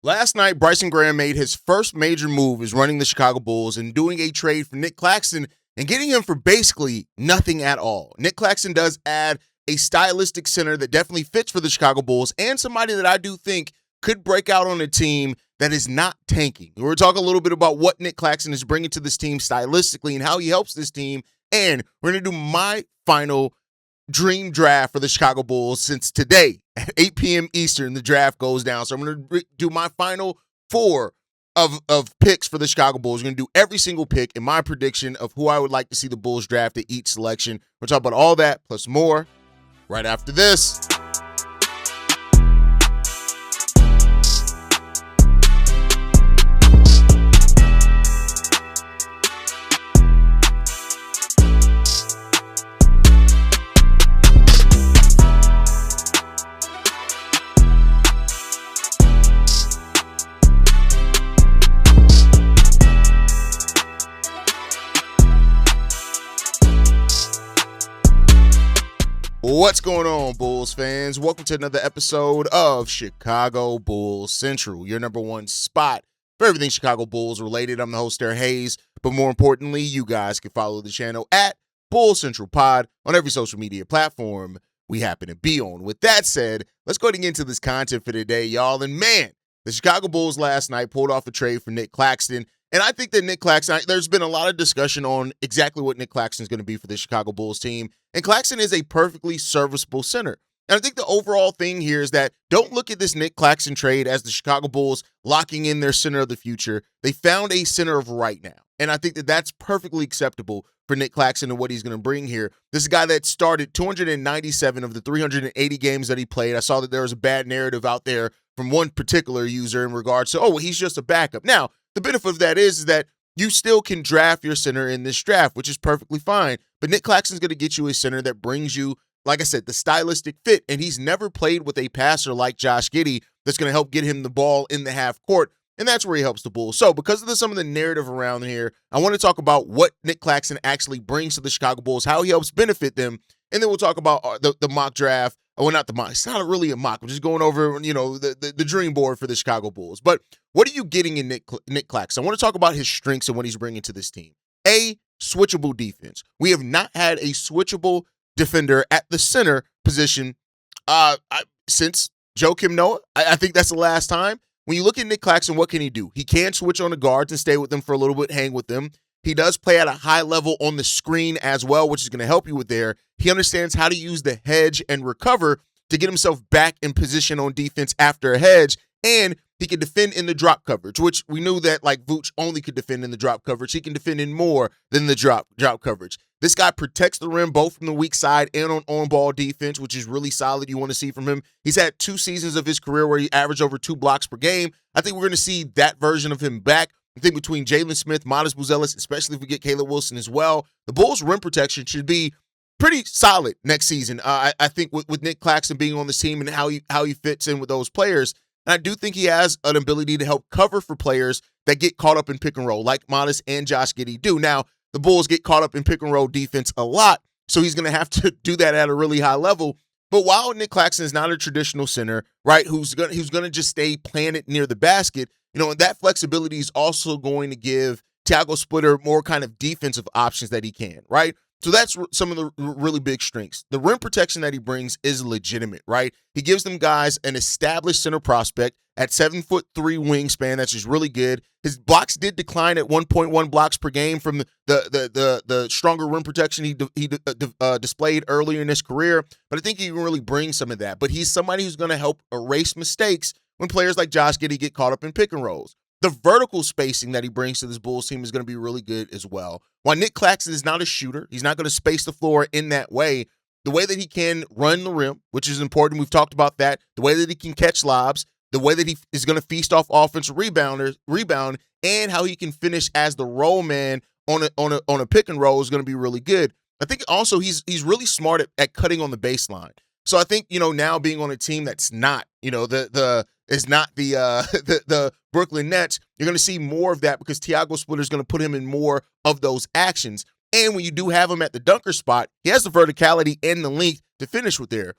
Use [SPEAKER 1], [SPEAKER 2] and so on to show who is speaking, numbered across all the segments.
[SPEAKER 1] Last night, Bryson Graham made his first major move as running the Chicago Bulls and doing a trade for Nic Claxton and getting him for basically nothing at all. Nic Claxton does add a stylistic center that definitely fits for the Chicago Bulls and somebody that I do think could break out on a team that is not tanking. We're talking a little bit about what Nic Claxton is bringing to this team stylistically and how he helps this team. And we're going to do my final dream draft for the Chicago Bulls since today at 8 p.m. Eastern, the draft goes down. So I'm going to do my final four of picks for the Chicago Bulls. We're going to do every single pick in my prediction of who I would like to see the Bulls draft at each selection. We'll talk about all that plus more right after this. What's going on, Bulls fans? Welcome to another episode of Chicago Bulls Central, your number one spot for everything Chicago Bulls related. I'm the host there, Haize, but more importantly, you guys can follow the channel at Bulls Central Pod on every social media platform we happen to be on. With that said, let's go ahead and get into this content for today, y'all. And man, the Chicago Bulls last night pulled off a trade for Nic Claxton. And I think that Nic Claxton, there's been a lot of discussion on exactly what Nic Claxton is going to be for the Chicago Bulls team. And Claxton is a perfectly serviceable center. And I think the overall thing here is that don't look at this Nic Claxton trade as the Chicago Bulls locking in their center of the future. They found a center of right now. And I think that that's perfectly acceptable for Nic Claxton and what he's going to bring here. This is a guy that started 297 of the 380 games that he played. I saw that there was a bad narrative out there from one particular user in regards to, oh, well, he's just a backup. Now, the benefit of that is that you still can draft your center in this draft, which is perfectly fine. But Nic Claxton's going to get you a center that brings you, like I said, the stylistic fit. And he's never played with a passer like Josh Giddey that's going to help get him the ball in the half court. And that's where he helps the Bulls. So because of some of the narrative around here, I want to talk about what Nic Claxton actually brings to the Chicago Bulls, how he helps benefit them. And then we'll talk about the mock draft. Well, not the mock. It's not really a mock. We're just going over, the dream board for the Chicago Bulls. But what are you getting in Nic Claxton? I want to talk about his strengths and what he's bringing to this team. Switchable defense. We have not had a switchable defender at the center position since Joakim Noah. I think that's the last time. When you look at Nic Claxton, what can he do? He can switch on the guards and stay with them for a little bit, hang with them. He does play at a high level on the screen as well, which is going to help you with there. He understands how to use the hedge and recover to get himself back in position on defense after a hedge, and he can defend in the drop coverage, which we knew that like Vooch only could defend in the drop coverage. He can defend in more than the drop coverage. This guy protects the rim both from the weak side and on ball defense, which is really solid. You want to see from him. He's had 2 seasons of his career where he averaged over 2 blocks per game. I think we're going to see that version of him back. I think between Jalen Smith, Modest Buzelis, especially if we get Caleb Wilson as well, the Bulls' rim protection should be pretty solid next season. I think with Nic Claxton being on this team and how he fits in with those players, and I do think he has an ability to help cover for players that get caught up in pick and roll, like Modest and Josh Giddey do. Now, the Bulls get caught up in pick and roll defense a lot, so he's going to have to do that at a really high level. But while Nic Claxton is not a traditional center, right, who's going to just stay planted near the basket, that flexibility is also going to give Tiago Splitter more kind of defensive options that he can, right? So that's some of the really big strengths. The rim protection that he brings is legitimate, right? He gives them guys an established center prospect at 7'3" wingspan. That's just really good. His blocks did decline at 1.1 blocks per game from the stronger rim protection he displayed earlier in his career. But I think he can really bring some of that. But he's somebody who's going to help erase mistakes when players like Josh Giddey get caught up in pick and rolls. The vertical spacing that he brings to this Bulls team is going to be really good as well. While Nic Claxton is not a shooter, he's not going to space the floor in that way. The way that he can run the rim, which is important, we've talked about that. The way that he can catch lobs, the way that he is going to feast off offensive rebound, and how he can finish as the roll man on a pick and roll is going to be really good. I think also he's really smart at cutting on the baseline. So I think, now being on a team that's not, the Brooklyn Nets, you're going to see more of that because Tiago Splitter is going to put him in more of those actions. And when you do have him at the dunker spot, he has the verticality and the length to finish with there.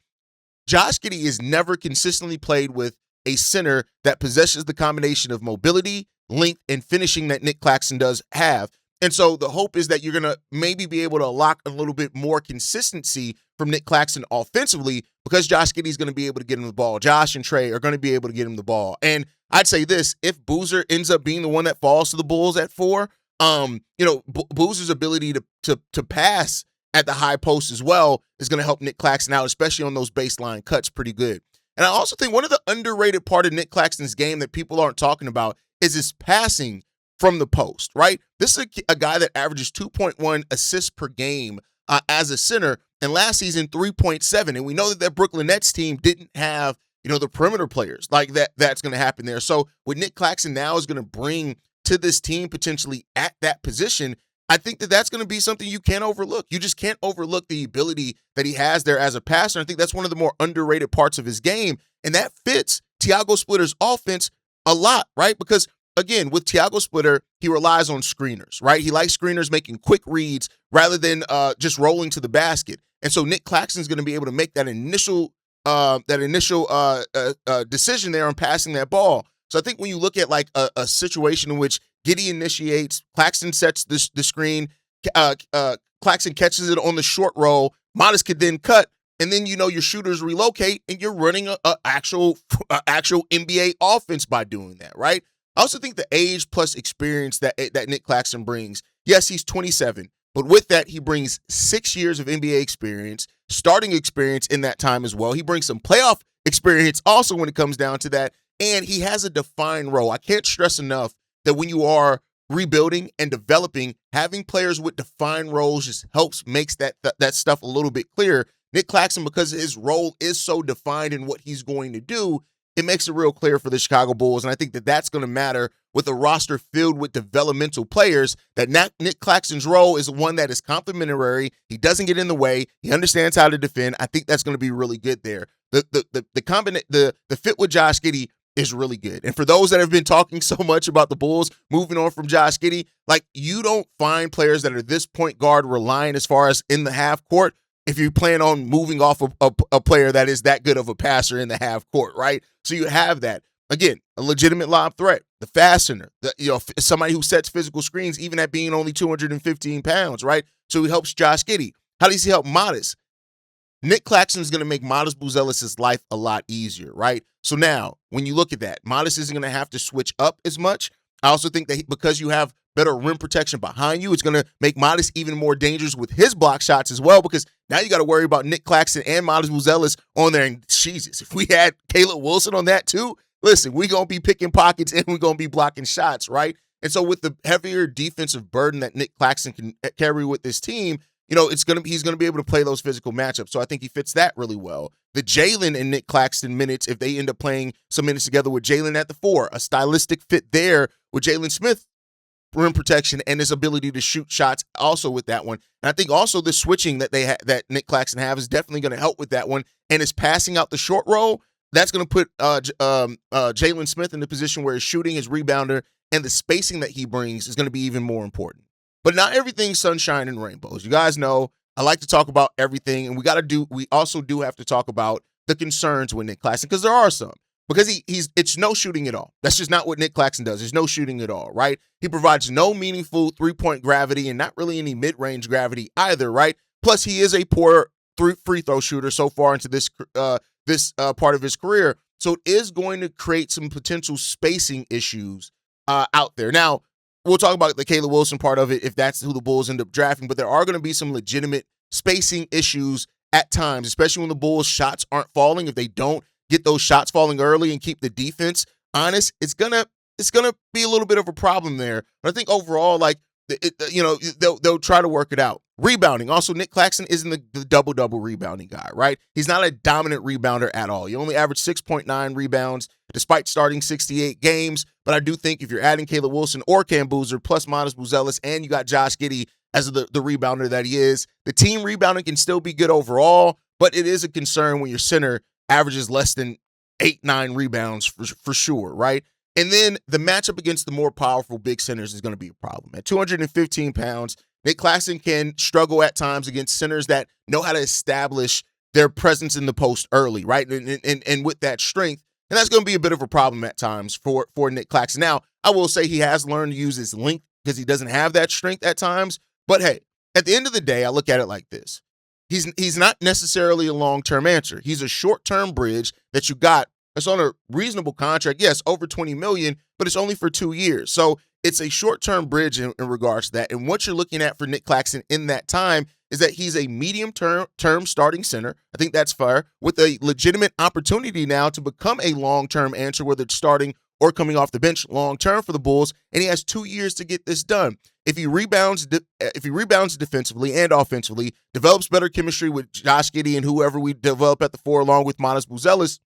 [SPEAKER 1] Josh Giddey has never consistently played with a center that possesses the combination of mobility, length, and finishing that Nic Claxton does have. And so the hope is that you're going to maybe be able to unlock a little bit more consistency from Nic Claxton offensively because Josh Giddey is going to be able to get him the ball. Josh and Trey are going to be able to get him the ball. And I'd say this, if Boozer ends up being the one that falls to the Bulls at 4, Boozer's ability to pass at the high post as well is going to help Nic Claxton out, especially on those baseline cuts pretty good. And I also think one of the underrated part of Nic Claxton's game that people aren't talking about is his passing from the post, right? This is a guy that averages 2.1 assists per game as a center, and last season 3.7. And we know that Brooklyn Nets team didn't have, the perimeter players like that. That's going to happen there. So what Nic Claxton now is going to bring to this team potentially at that position, I think that that's going to be something you can't overlook. You just can't overlook the ability that he has there as a passer. I think that's one of the more underrated parts of his game, and that fits Tiago Splitter's offense a lot, right? Because again, with Tiago Splitter, he relies on screeners, right? He likes screeners making quick reads rather than just rolling to the basket. And so Nic Claxton is going to be able to make that initial decision there on passing that ball. So I think when you look at like a situation in which Giddey initiates, Claxton sets the screen, Claxton catches it on the short roll, Modest could then cut, and then your shooters relocate, and you're running a actual NBA offense by doing that, right? I also think the age plus experience that Nic Claxton brings, yes, he's 27, but with that, he brings 6 years of NBA experience, starting experience in that time as well. He brings some playoff experience also when it comes down to that, and he has a defined role. I can't stress enough that when you are rebuilding and developing, having players with defined roles just makes that stuff a little bit clearer. Nic Claxton, because his role is so defined in what he's going to do, it makes it real clear for the Chicago Bulls, and I think that that's going to matter with a roster filled with developmental players, that Nic Claxton's role is one that is complementary. He doesn't get in the way. He understands how to defend. I think that's going to be really good there. The fit with Josh Giddey is really good. And for those that have been talking so much about the Bulls moving on from Josh Giddey, like, you don't find players that are this point guard reliant as far as in the half court if you plan on moving off a player that is that good of a passer in the half court, right? So you have that. Again, a legitimate lob threat, the fastener, somebody who sets physical screens, even at being only 215 pounds, right? So he helps Josh Giddey. How does he help Modest? Nic Claxton is going to make Modest Buzelis' life a lot easier, right? So now, when you look at that, Modest isn't going to have to switch up as much. I also think that because you have better rim protection behind you, it's going to make Modest even more dangerous with his block shots as well, because now you got to worry about Nic Claxton and Modest Buzelis on there. And Jesus, if we had Caleb Wilson on that too, listen, we're going to be picking pockets and we're going to be blocking shots, right? And so with the heavier defensive burden that Nic Claxton can carry with this team, he's going to be able to play those physical matchups. So I think he fits that really well. The Jalen and Nic Claxton minutes, if they end up playing some minutes together with Jalen at the 4, a stylistic fit there with Jalen Smith, rim protection and his ability to shoot shots also with that one. And I think also the switching that that Nic Claxton have is definitely going to help with that one. And his passing out the short roll, that's going to put Jalen Smith in the position where his shooting, his rebounder, and the spacing that he brings is going to be even more important. But not everything's sunshine and rainbows. You guys know I like to talk about everything, and we also do have to talk about the concerns with Nic Claxton, because there are some. Because it's no shooting at all. That's just not what Nic Claxton does. There's no shooting at all, right? He provides no meaningful three-point gravity and not really any mid-range gravity either, right? Plus, he is a poor free throw shooter so far into this part of his career. So it is going to create some potential spacing issues out there. Now, we'll talk about the Caleb Wilson part of it if that's who the Bulls end up drafting, but there are going to be some legitimate spacing issues at times, especially when the Bulls' shots aren't falling. If they don't get those shots falling early and keep the defense honest, it's gonna be a little bit of a problem there. But I think overall, like, they'll try to work it out. Rebounding. Also, Nic Claxton isn't the double-double rebounding guy, right? He's not a dominant rebounder at all. He only averaged 6.9 rebounds despite starting 68 games. But I do think if you're adding Caleb Wilson or Cam Boozer plus Modest Buzelis, and you got Josh Giddey as the rebounder that he is, the team rebounding can still be good overall, but it is a concern when your center averages less than 8-9 rebounds for sure, right? And then the matchup against the more powerful big centers is going to be a problem. At 215 pounds, Nic Claxton can struggle at times against centers that know how to establish their presence in the post early, right? And with that strength, And that's going to be a bit of a problem at times for Nic Claxton. Now, I will say he has learned to use his length because he doesn't have that strength at times. But hey, at the end of the day, I look at it like this. He's not necessarily a long-term answer. He's a short-term bridge that you got. It's on a reasonable contract. Yes, over $20 million, but it's only for 2 years. So it's a short-term bridge in regards to that. And what you're looking at for Nic Claxton in that time is that he's a medium-term starting center. I think that's fair, with a legitimate opportunity now to become a long-term answer, whether it's starting or coming off the bench long-term for the Bulls. And he has 2 years to get this done. If he rebounds defensively and offensively, develops better chemistry with Josh Giddey and whoever we develop at the 4 along with Buzelis,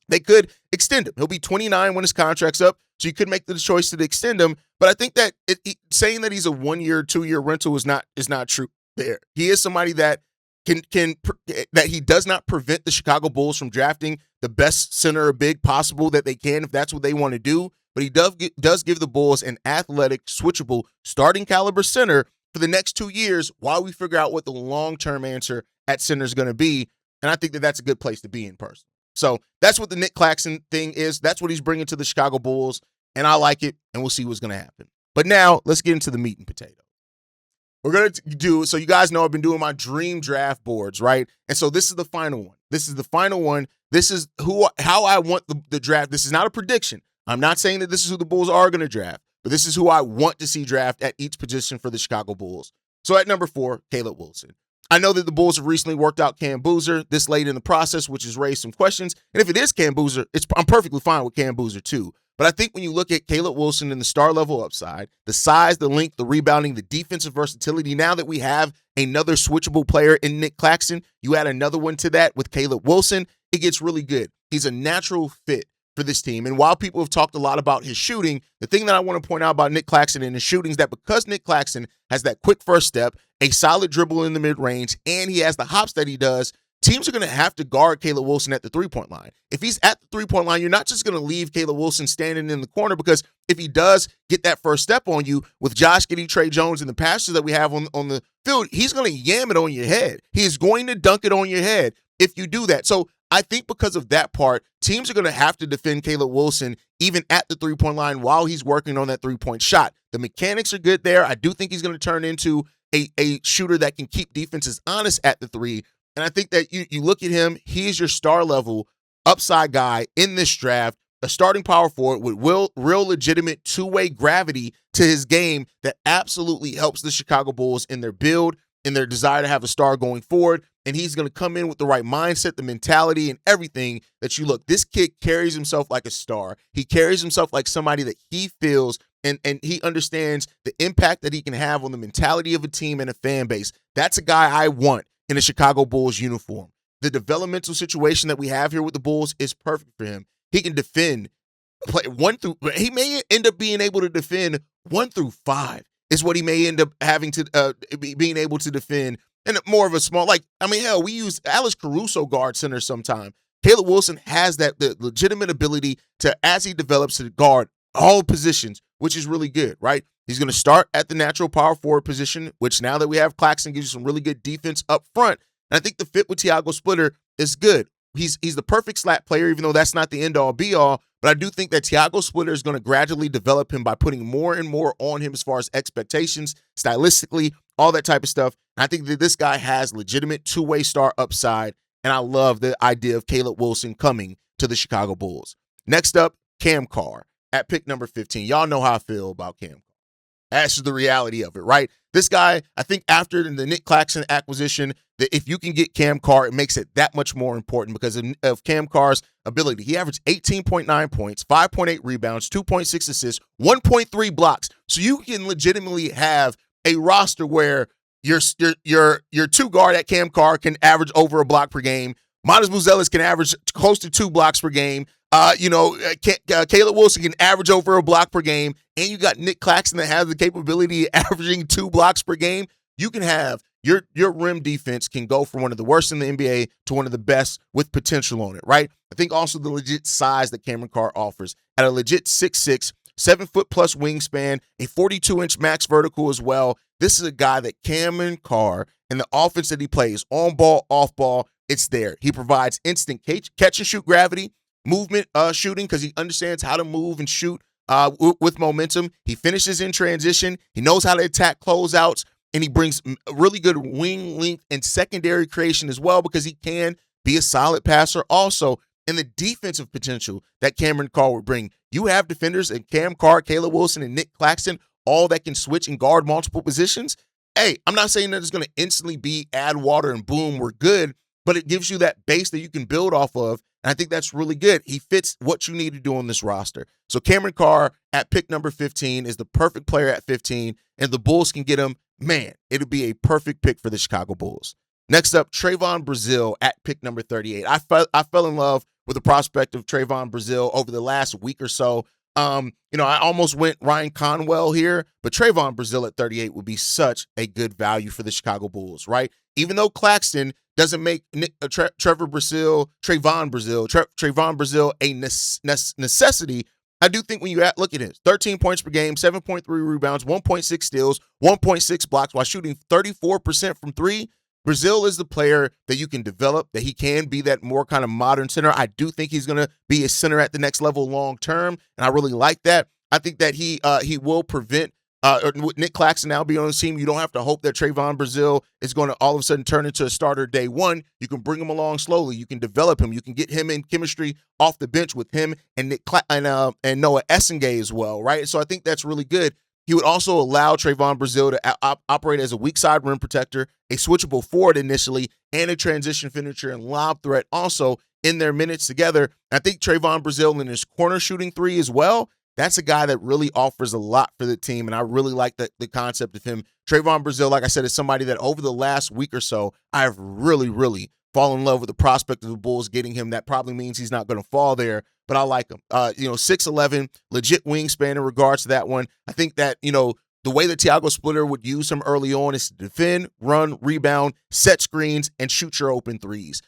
[SPEAKER 1] they could extend him. He'll be 29 when his contract's up, so you could make the choice to extend him. But I think that saying that he's a 1 year, 2 year rental is not true there. He is somebody that that he does not prevent the Chicago Bulls from drafting the best center or big possible that they can if that's what they want to do. But he does give the Bulls an athletic, switchable, starting caliber center for the next 2 years while we figure out what the long-term answer at center is going to be. And I think that that's a good place to be in person. So that's what the Nic Claxton thing is. That's what he's bringing to the Chicago Bulls, and I like it, and we'll see what's going to happen. But now let's get into the meat and potatoes. We're going to do, so you guys know I've been doing my dream draft boards, right? And so this is the final one. This is the final one. This is how I want the draft. This is not a prediction. I'm not saying that this is who the Bulls are going to draft, but this is who I want to see draft at each position for the Chicago Bulls. So at number 4, Caleb Wilson. I know that the Bulls have recently worked out Cam Boozer this late in the process, which has raised some questions. And if it is Cam Boozer, I'm perfectly fine with Cam Boozer too. But I think when you look at Caleb Wilson and the star level upside, the size, the length, the rebounding, the defensive versatility, now that we have another switchable player in Nic Claxton, you add another one to that with Caleb Wilson, it gets really good. He's a natural fit for this team. And while people have talked a lot about his shooting, the thing that I want to point out about Nic Claxton and his shooting is that because Nic Claxton has that quick first step, a solid dribble in the mid-range, and he has the hops that he does, teams are going to have to guard Caleb Wilson at the three-point line. If he's at the three-point line, you're not just going to leave Caleb Wilson standing in the corner, because if he does get that first step on you with Josh Giddey, Trey Jones, and the passers that we have on the field, he's going to yam it on your head. He is going to dunk it on your head if you do that. So I think because of that part, teams are going to have to defend Caleb Wilson even at the three-point line while he's working on that three-point shot. The mechanics are good there. I do think he's going to turn into a shooter that can keep defenses honest at the three. And I think that you look at him, he is your star level upside guy in this draft, a starting power forward with real legitimate two-way gravity to his game that absolutely helps the Chicago Bulls in their build, in their desire to have a star going forward. And he's going to come in with the right mindset, the mentality, and everything that you look. This kid carries himself like a star. He carries himself like somebody that he feels and he understands the impact that he can have on the mentality of a team and a fan base. That's a guy I want in a Chicago Bulls uniform. The developmental situation that we have here with the Bulls is perfect for him. He can defend, he may end up being able to defend 1 through 5 is what he may end up having to being able to defend. And more of a small, hell, we use Alex Caruso guard center sometime. Caleb Wilson has the legitimate ability to, as he develops, to guard all positions, which is really good, right? He's going to start at the natural power forward position, which now that we have Claxton gives you some really good defense up front. And I think the fit with Tiago Splitter is good. He's the perfect slap player, even though that's not the end-all, be-all. But I do think that Tiago Splitter is going to gradually develop him by putting more and more on him as far as expectations, stylistically, all that type of stuff. And I think that this guy has legitimate two-way star upside, and I love the idea of Caleb Wilson coming to the Chicago Bulls. Next up, Cam Carr at pick number 15. Y'all know how I feel about Cam Carr. That's just the reality of it, right? This guy, I think after the Nic Claxton acquisition, that if you can get Cam Carr, it makes it that much more important because of Cam Carr's ability. He averaged 18.9 points, 5.8 rebounds, 2.6 assists, 1.3 blocks. So you can legitimately have a roster where your two guard at Cam Carr can average over a block per game. Buzelis can average close to 2 blocks per game. Caleb Wilson can average over a block per game, and you got Nic Claxton that has the capability of averaging 2 blocks per game. You can have your rim defense can go from one of the worst in the NBA to one of the best with potential on it, right? I think also the legit size that Cameron Carr offers at a legit 6'6", 7-foot plus wingspan, a 42-inch max vertical as well. This is a guy that Cameron Carr and the offense that he plays, on ball, off ball, it's there. He provides instant catch and shoot gravity. movement shooting because he understands how to move and shoot with momentum. He finishes in transition. He knows how to attack closeouts, and he brings really good wing length and secondary creation as well because he can be a solid passer also. And the defensive potential that Cameron Carr would bring. You have defenders in Cam Carr, Caleb Wilson, and Nic Claxton, all that can switch and guard multiple positions. Hey, I'm not saying that it's going to instantly be add water and boom, we're good, but it gives you that base that you can build off of. And I think that's really good. He fits what you need to do on this roster. So Cameron Carr at pick number 15 is the perfect player at 15, and the Bulls can get him. Man, it'll be a perfect pick for the Chicago Bulls. Next up, Trevon Brazile at pick number 38. I fell in love with the prospect of Trevon Brazile over the last week or so. I almost went Ryan Conwell here, but Trevon Brazile at 38 would be such a good value for the Chicago Bulls, right? Even though Claxton doesn't make Trevon Brazile a necessity, I do think when you look at it, 13 points per game, 7.3 rebounds, 1.6 steals, 1.6 blocks while shooting 34% from three, Brazile is the player that you can develop, that he can be that more kind of modern center. I do think he's going to be a center at the next level long term, and I really like that. I think that he will prevent with Nic Claxton now being on the team. You don't have to hope that Trevon Brazile is going to all of a sudden turn into a starter day one. You can bring him along slowly. You can develop him. You can get him in chemistry off the bench with him and and Noah Essengay as well, right? So I think that's really good. He would also allow Trevon Brazile to operate as a weak side rim protector, a switchable forward initially, and a transition finisher and lob threat also in their minutes together. I think Trevon Brazile in his corner shooting three as well, that's a guy that really offers a lot for the team, and I really like the concept of him. Trevon Brazile, like I said, is somebody that over the last week or so, I have really, really fallen in love with the prospect of the Bulls getting him. That probably means he's not going to fall there, but I like him. 6'11", legit wingspan in regards to that one. I think that, the way that Tiago Splitter would use him early on is to defend, run, rebound, set screens, and shoot your open threes.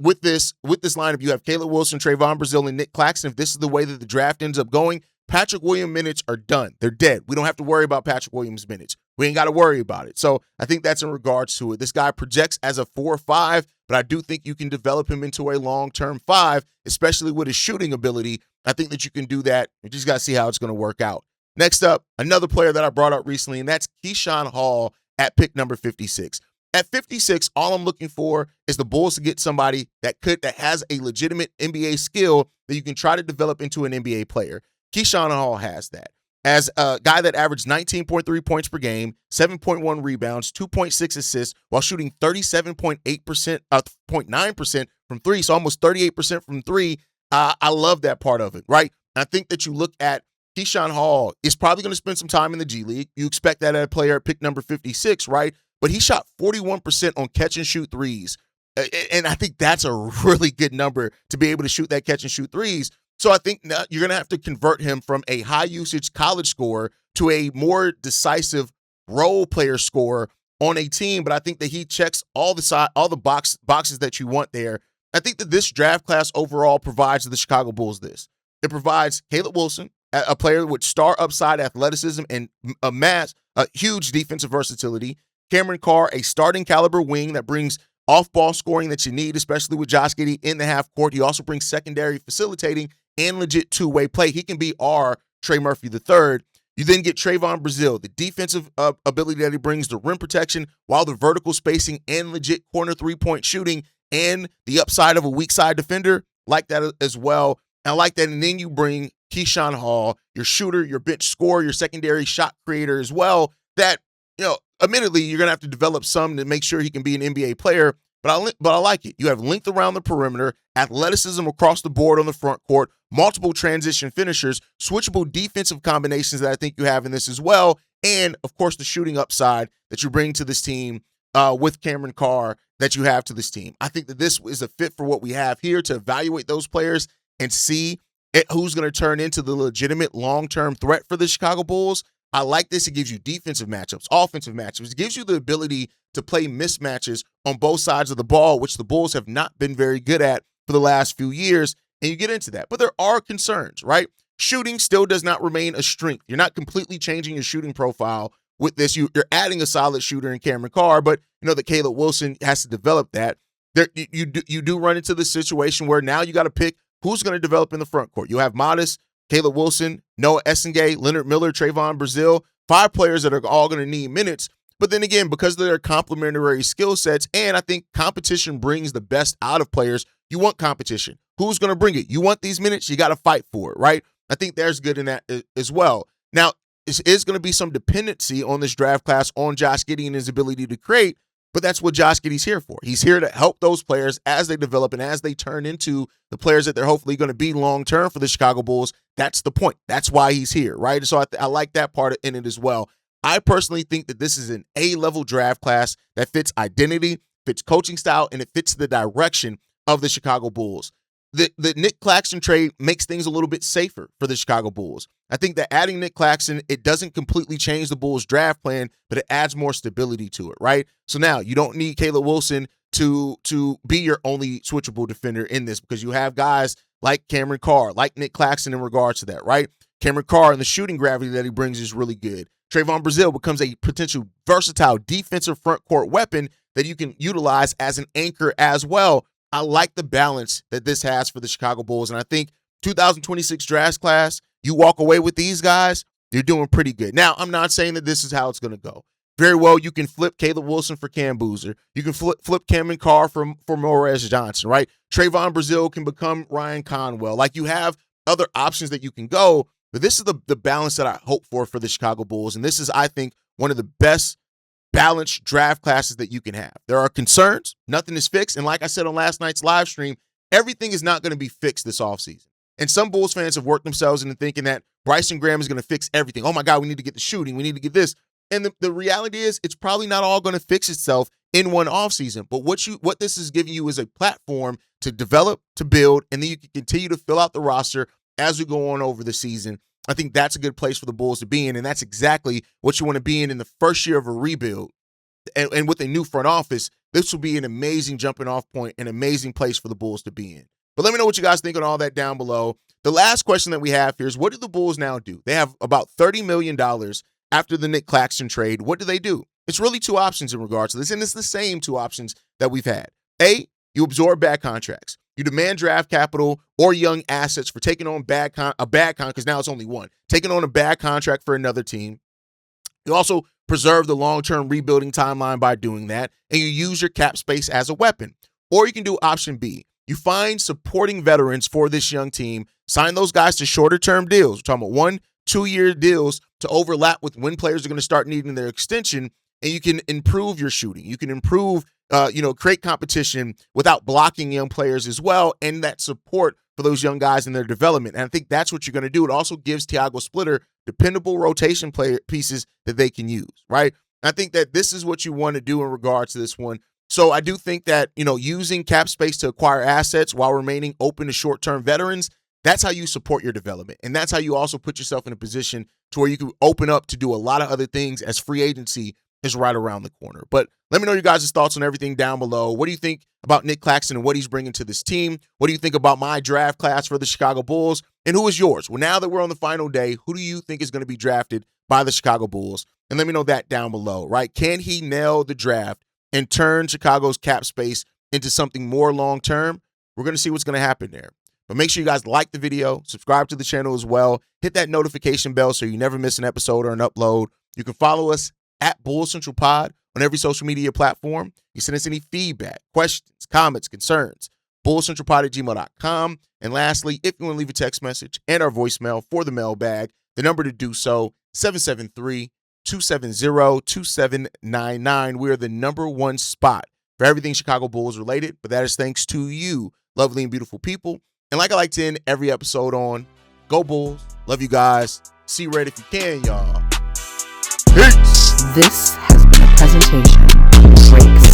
[SPEAKER 1] With this lineup, you have Caleb Wilson, Trevon Brazile, and Nic Claxton. If this is the way that the draft ends up going, Patrick Williams minutes are done. They're dead. We don't have to worry about Patrick Williams minutes. We ain't got to worry about it. So I think that's in regards to it. This guy projects as a 4 or 5, but I do think you can develop him into a long-term 5, especially with his shooting ability. I think that you can do that. You just got to see how it's going to work out. Next up, another player that I brought up recently, and that's Keyshawn Hall at pick number 56. At 56, all I'm looking for is the Bulls to get somebody that has a legitimate NBA skill that you can try to develop into an NBA player. Keyshawn Hall has that. As a guy that averaged 19.3 points per game, 7.1 rebounds, 2.6 assists, while shooting 37.9% from three, so almost 38% from three. I love that part of it, right? I think that you look at Keyshawn Hall is probably going to spend some time in the G League. You expect that at a player at pick number 56, right? But he shot 41% on catch and shoot threes. And I think that's a really good number to be able to shoot that catch and shoot threes. So I think now you're going to have to convert him from a high-usage college scorer to a more decisive role player scorer on a team. But I think that he checks all the boxes that you want there. I think that this draft class overall provides the Chicago Bulls this. It provides Caleb Wilson, a player with star upside athleticism and a huge defensive versatility. Cameron Carr, a starting caliber wing that brings off-ball scoring that you need, especially with Josh Giddey in the half court. He also brings secondary facilitating and legit two-way play. He can be our Trey Murphy III. You then get Trevon Brazile, the defensive ability that he brings, the rim protection, while the vertical spacing and legit corner three-point shooting and the upside of a weak side defender, like that as well. I like that. And then you bring Keyshawn Hall, your shooter, your bench scorer, your secondary shot creator as well, that, admittedly, you're going to have to develop some to make sure he can be an NBA player, but I like it. You have length around the perimeter, athleticism across the board on the front court, multiple transition finishers, switchable defensive combinations that I think you have in this as well, and, of course, the shooting upside that you bring to this team with Cameron Carr that you have to this team. I think that this is a fit for what we have here to evaluate those players and see who's going to turn into the legitimate long-term threat for the Chicago Bulls. I like this. It gives you defensive matchups, offensive matchups. It gives you the ability to play mismatches on both sides of the ball, which the Bulls have not been very good at for the last few years, and you get into that. But there are concerns, right? Shooting still does not remain a strength. You're not completely changing your shooting profile with this. You're adding a solid shooter in Cameron Carr, but that Caleb Wilson has to develop that. You do run into the situation where now you got to pick who's going to develop in the front court? You have Modest, Caleb Wilson, Noah Essengay, Leonard Miller, Trevon Brazile, 5 players that are all going to need minutes. But then again, because of their complementary skill sets, and I think competition brings the best out of players, you want competition. Who's going to bring it? You want these minutes, you got to fight for it, right? I think there's good in that as well. Now, there is going to be some dependency on this draft class on Josh Giddey and his ability to create, but that's what Josh Giddey's here for. He's here to help those players as they develop and as they turn into the players that they're hopefully going to be long-term for the Chicago Bulls. That's the point. That's why he's here, right? So I like that part in it as well. I personally think that this is an A-level draft class that fits identity, fits coaching style, and it fits the direction of the Chicago Bulls. The Nic Claxton trade makes things a little bit safer for the Chicago Bulls. I think that adding Nic Claxton, it doesn't completely change the Bulls' draft plan, but it adds more stability to it, right? So now you don't need Caleb Wilson to be your only switchable defender in this, because you have guys like Cameron Carr, like Nic Claxton in regards to that, right? Cameron Carr and the shooting gravity that he brings is really good. Trevon Brazile becomes a potential versatile defensive front court weapon that you can utilize as an anchor as well. I like the balance that this has for the Chicago Bulls, and I think 2026 draft class, you walk away with these guys, you're doing pretty good. Now, I'm not saying that this is how it's going to go. Very well, you can flip Caleb Wilson for Cam Boozer. You can flip Cameron Carr for Morez Johnson, right? Trevon Brazile can become Ryan Conwell. Like, you have other options that you can go, but this is the balance that I hope for the Chicago Bulls, and this is, I think, one of the best balanced draft classes that you can have. There are concerns. Nothing is fixed. And like I said on last night's live stream, everything is not going to be fixed this offseason. And some Bulls fans have worked themselves into thinking that Bryson Graham is going to fix everything. Oh, my God, we need to get the shooting. We need to get this. And the reality is it's probably not all going to fix itself in one offseason. But what this is giving you is a platform to develop, to build, and then you can continue to fill out the roster as we go on over the season. I think that's a good place for the Bulls to be in, and that's exactly what you want to be in the first year of a rebuild. And with a new front office, this will be an amazing jumping off point, an amazing place for the Bulls to be in. But let me know what you guys think on all that down below. The last question that we have here is, what do the Bulls now do? They have about $30 million after the Nic Claxton trade. What do? It's really 2 options in regards to this, and it's the same 2 options that we've had. A, you absorb bad contracts. You demand draft capital or young assets for taking on a bad contract, because now it's only one. Taking on a bad contract for another team. You also preserve the long-term rebuilding timeline by doing that, and you use your cap space as a weapon. Or you can do option B. You find supporting veterans for this young team, sign those guys to shorter-term deals. We're talking about 1-2-year deals to overlap with when players are going to start needing their extension, and you can improve your shooting. You can improve, create competition without blocking young players as well, and that support for those young guys in their development. And I think that's what you're going to do. It also gives Thiago Splitter dependable rotation player pieces that they can use, right? I think that this is what you want to do in regards to this one. So I do think that, using cap space to acquire assets while remaining open to short-term veterans, that's how you support your development. And that's how you also put yourself in a position to where you can open up to do a lot of other things as free agency is right around the corner. But let me know your guys' thoughts on everything down below. What do you think about Nic Claxton and what he's bringing to this team? What do you think about my draft class for the Chicago Bulls? And who is yours? Well, now that we're on the final day, who do you think is going to be drafted by the Chicago Bulls? And let me know that down below, right? Can he nail the draft and turn Chicago's cap space into something more long-term? We're going to see what's going to happen there. But make sure you guys like the video, subscribe to the channel as well, hit that notification bell so you never miss an episode or an upload. You can follow us at Bulls Central Pod on every social media platform. You send us any feedback, questions, comments, concerns, bullscentralpod@gmail.com. And lastly, if you want to leave a text message and our voicemail for the mailbag, the number to do so, 773-270-2799. We are the #1 spot for everything Chicago Bulls related, but that is thanks to you, lovely and beautiful people. And like I like to end every episode on, go Bulls. Love you guys. See red if you can, y'all. Peace.
[SPEAKER 2] This has been a presentation of Breaks